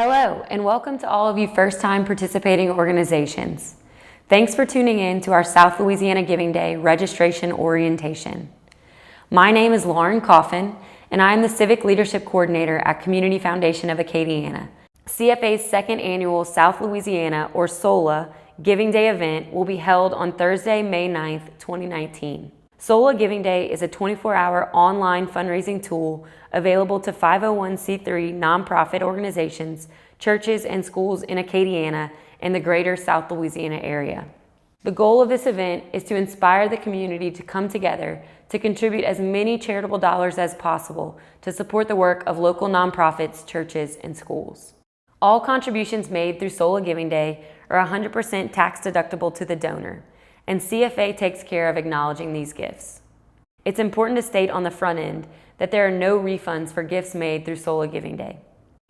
Hello, and welcome to all of you first-time participating organizations. Thanks for tuning in to our South Louisiana Giving Day registration orientation. My name is Lauren Coffin, and I am the Civic Leadership Coordinator at Community Foundation of Acadiana. CFA's second annual South Louisiana, or SOLA, Giving Day event will be held on Thursday, May 9th, 2019. SOLA Giving Day is a 24-hour online fundraising tool available to 501c3 nonprofit organizations, churches, and schools in Acadiana and the greater South Louisiana area. The goal of this event is to inspire the community to come together to contribute as many charitable dollars as possible to support the work of local nonprofits, churches, and schools. All contributions made through SOLA Giving Day are 100% tax deductible to the donor, and CFA takes care of acknowledging these gifts. It's important to state on the front end that there are no refunds for gifts made through SOLA Giving Day.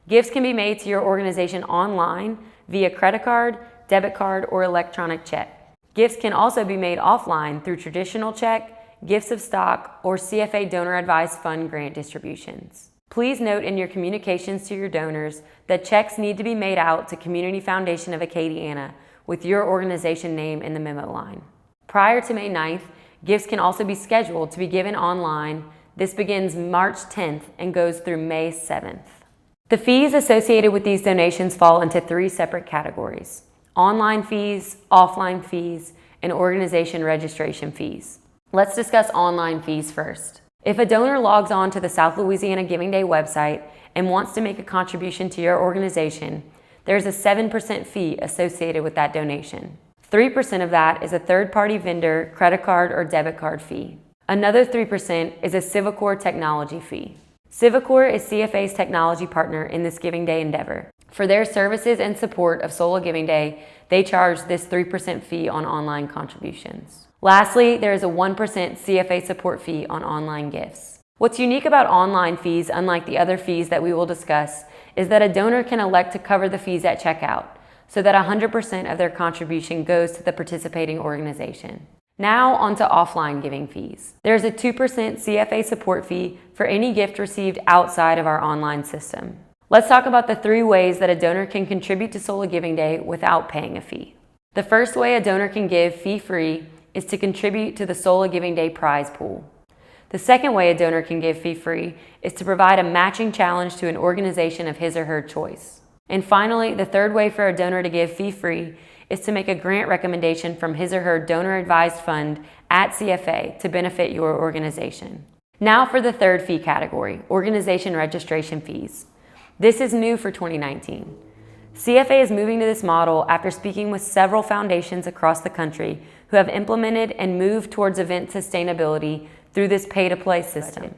Gifts can be made to your organization online via credit card, debit card, or electronic check. Gifts can also be made offline through traditional check, gifts of stock, or CFA Donor Advised Fund grant distributions. Please note in your communications to your donors that checks need to be made out to Community Foundation of Acadiana with your organization name in the memo line. Prior to May 9th, gifts can also be scheduled to be given online. This begins March 10th and goes through May 7th. The fees associated with these donations fall into three separate categories: online fees, offline fees, and organization registration fees. Let's discuss online fees first. If a donor logs on to the South Louisiana Giving Day website and wants to make a contribution to your organization, there's a 7% fee associated with that donation. 3% of that is a third-party vendor credit card or debit card fee. Another 3% is a Civicor technology fee. Civicor is CFA's technology partner in this Giving Day endeavor. For their services and support of SOLA Giving Day, they charge this 3% fee on online contributions. Lastly, there is a 1% CFA support fee on online gifts. What's unique about online fees, unlike the other fees that we will discuss, is that a donor can elect to cover the fees at checkout, so that 100% of their contribution goes to the participating organization. Now on to offline giving fees. There's a 2% CFA support fee for any gift received outside of our online system. Let's talk about the three ways that a donor can contribute to SOLA Giving Day without paying a fee. The first way a donor can give fee-free is to contribute to the SOLA Giving Day prize pool. The second way a donor can give fee-free is to provide a matching challenge to an organization of his or her choice. And finally, the third way for a donor to give fee-free is to make a grant recommendation from his or her donor advised fund at CFA to benefit your organization. Now for the third fee category, organization registration fees. This is new for 2019. CFA is moving to this model after speaking with several foundations across the country who have implemented and moved towards event sustainability through this pay-to-play system,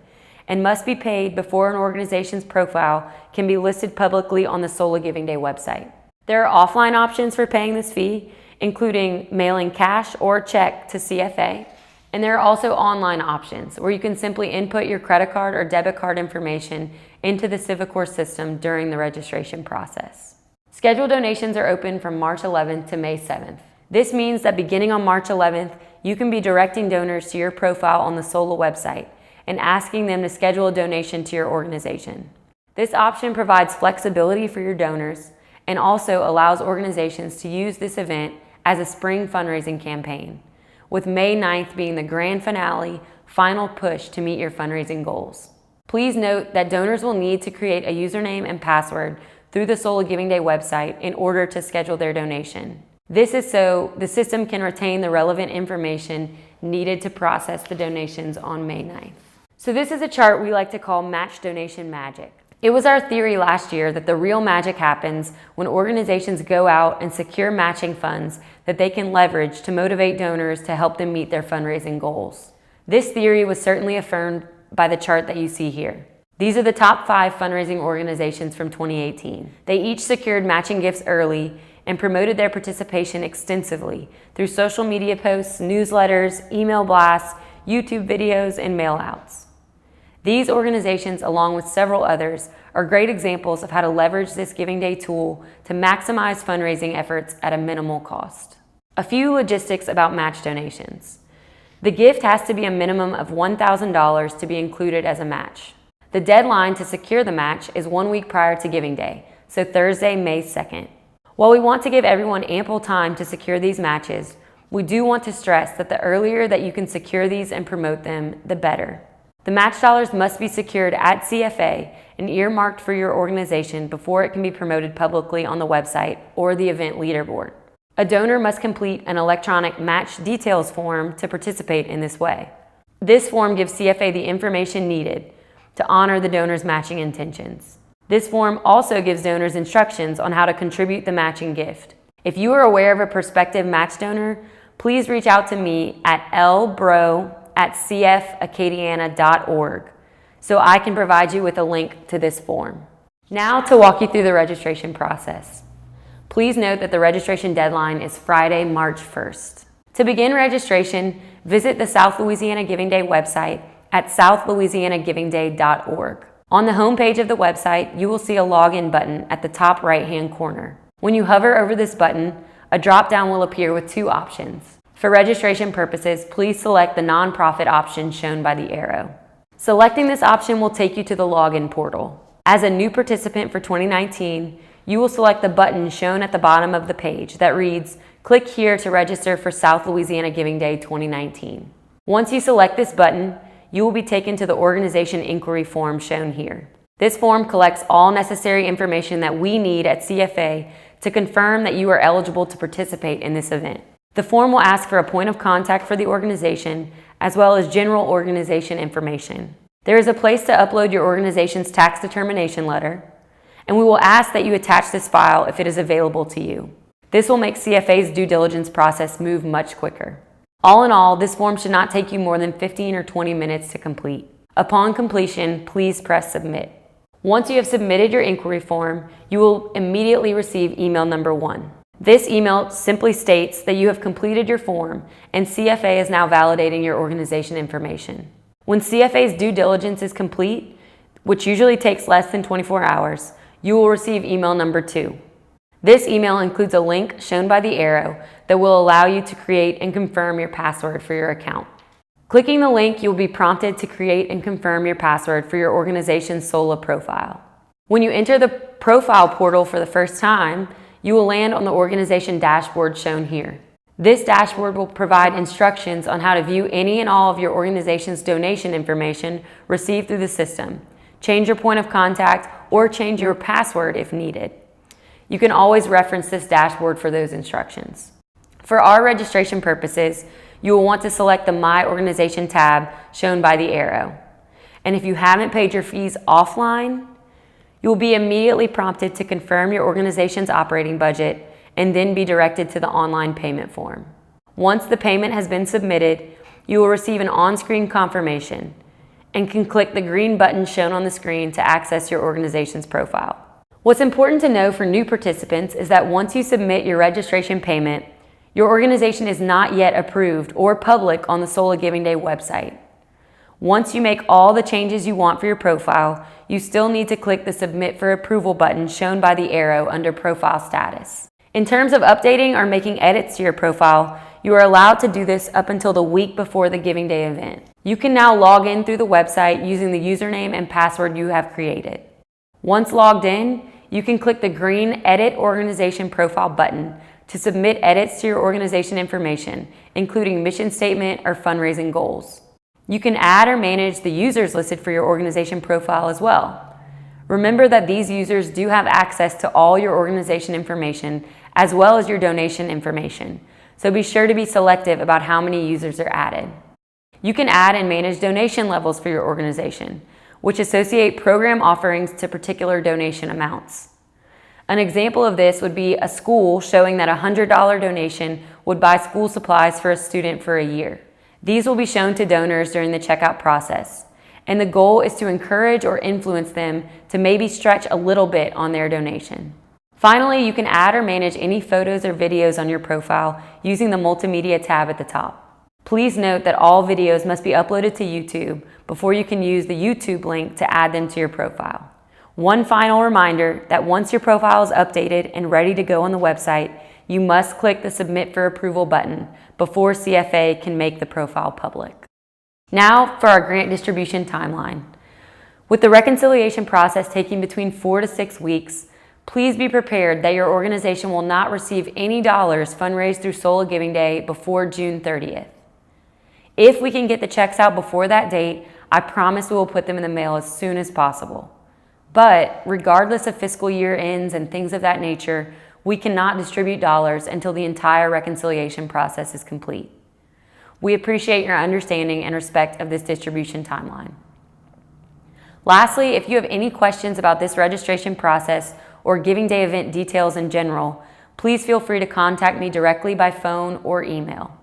and must be paid before an organization's profile can be listed publicly on the SOLA Giving Day website. There are offline options for paying this fee, including mailing cash or check to CFA, and there are also online options where you can simply input your credit card or debit card information into the Civicor system during the registration process. Scheduled donations are open from March 11th to May 7th. This means that beginning on March 11th, you can be directing donors to your profile on the SOLA website and asking them to schedule a donation to your organization. This option provides flexibility for your donors and also allows organizations to use this event as a spring fundraising campaign, with May 9th being the grand finale, final push to meet your fundraising goals. Please note that donors will need to create a username and password through the SOLA Giving Day website in order to schedule their donation. This is so the system can retain the relevant information needed to process the donations on May 9th. So this is a chart we like to call match donation magic. It was our theory last year that the real magic happens when organizations go out and secure matching funds that they can leverage to motivate donors to help them meet their fundraising goals. This theory was certainly affirmed by the chart that you see here. These are the top 5 fundraising organizations from 2018. They each secured matching gifts early and promoted their participation extensively through social media posts, newsletters, email blasts, YouTube videos, and mail-outs. These organizations, along with several others, are great examples of how to leverage this Giving Day tool to maximize fundraising efforts at a minimal cost. A few logistics about match donations. The gift has to be a minimum of $1,000 to be included as a match. The deadline to secure the match is 1 week prior to Giving Day, so Thursday, May 2nd. While we want to give everyone ample time to secure these matches, we do want to stress that the earlier that you can secure these and promote them, the better. The match dollars must be secured at CFA and earmarked for your organization before it can be promoted publicly on the website or the event leaderboard. A donor must complete an electronic match details form to participate in this way. This form gives CFA the information needed to honor the donor's matching intentions. This form also gives donors instructions on how to contribute the matching gift. If you are aware of a prospective match donor, please reach out to me at lbro@cfacadiana.org so I can provide you with a link to this form. Now to walk you through the registration process. Please note that the registration deadline is Friday, March 1st. To begin registration, visit the South Louisiana Giving Day website at southlouisianagivingday.org. On the home page of the website, you will see a login button at the top right-hand corner. When you hover over this button, a drop-down will appear with two options. For registration purposes, please select the nonprofit option shown by the arrow. Selecting this option will take you to the login portal. As a new participant for 2019, you will select the button shown at the bottom of the page that reads, "Click here to register for South Louisiana Giving Day 2019. Once you select this button, you will be taken to the organization inquiry form shown here. This form collects all necessary information that we need at CFA to confirm that you are eligible to participate in this event. The form will ask for a point of contact for the organization, as well as general organization information. There is a place to upload your organization's tax determination letter, and we will ask that you attach this file if it is available to you. This will make CFA's due diligence process move much quicker. All in all, this form should not take you more than 15 or 20 minutes to complete. Upon completion, please press submit. Once you have submitted your inquiry form, you will immediately receive email number 1. This email simply states that you have completed your form and CFA is now validating your organization information. When CFA's due diligence is complete, which usually takes less than 24 hours, you will receive email number 2. This email includes a link shown by the arrow that will allow you to create and confirm your password for your account. Clicking the link, you will be prompted to create and confirm your password for your organization's SOLA profile. When you enter the profile portal for the first time, you will land on the organization dashboard shown here. This dashboard will provide instructions on how to view any and all of your organization's donation information received through the system, change your point of contact, or change your password if needed. You can always reference this dashboard for those instructions. For our registration purposes, you will want to select the My Organization tab shown by the arrow. And if you haven't paid your fees offline, you will be immediately prompted to confirm your organization's operating budget and then be directed to the online payment form. Once the payment has been submitted, you will receive an on-screen confirmation and can click the green button shown on the screen to access your organization's profile. What's important to know for new participants is that once you submit your registration payment, your organization is not yet approved or public on the SOLA Giving Day website. Once you make all the changes you want for your profile, you still need to click the Submit for Approval button shown by the arrow under Profile Status. In terms of updating or making edits to your profile, you are allowed to do this up until the week before the Giving Day event. You can now log in through the website using the username and password you have created. Once logged in, you can click the green Edit Organization Profile button to submit edits to your organization information, including mission statement or fundraising goals. You can add or manage the users listed for your organization profile as well. Remember that these users do have access to all your organization information as well as your donation information, so be sure to be selective about how many users are added. You can add and manage donation levels for your organization, which associate program offerings to particular donation amounts. An example of this would be a school showing that a $100 donation would buy school supplies for a student for a year. These will be shown to donors during the checkout process, and the goal is to encourage or influence them to maybe stretch a little bit on their donation. Finally, you can add or manage any photos or videos on your profile using the Multimedia tab at the top. Please note that all videos must be uploaded to YouTube before you can use the YouTube link to add them to your profile. One final reminder that once your profile is updated and ready to go on the website, you must click the Submit for Approval button before CFA can make the profile public. Now for our grant distribution timeline. With the reconciliation process taking between 4 to 6 weeks, Please be prepared that your organization will not receive any dollars fundraised through Sola Giving Day before June 30th. If we can get the checks out before that date, I promise we will put them in the mail as soon as possible. But regardless of fiscal year ends and things of that nature, we cannot distribute dollars until the entire reconciliation process is complete. We appreciate your understanding and respect of this distribution timeline. Lastly, if you have any questions about this registration process or Giving Day event details in general, please feel free to contact me directly by phone or email.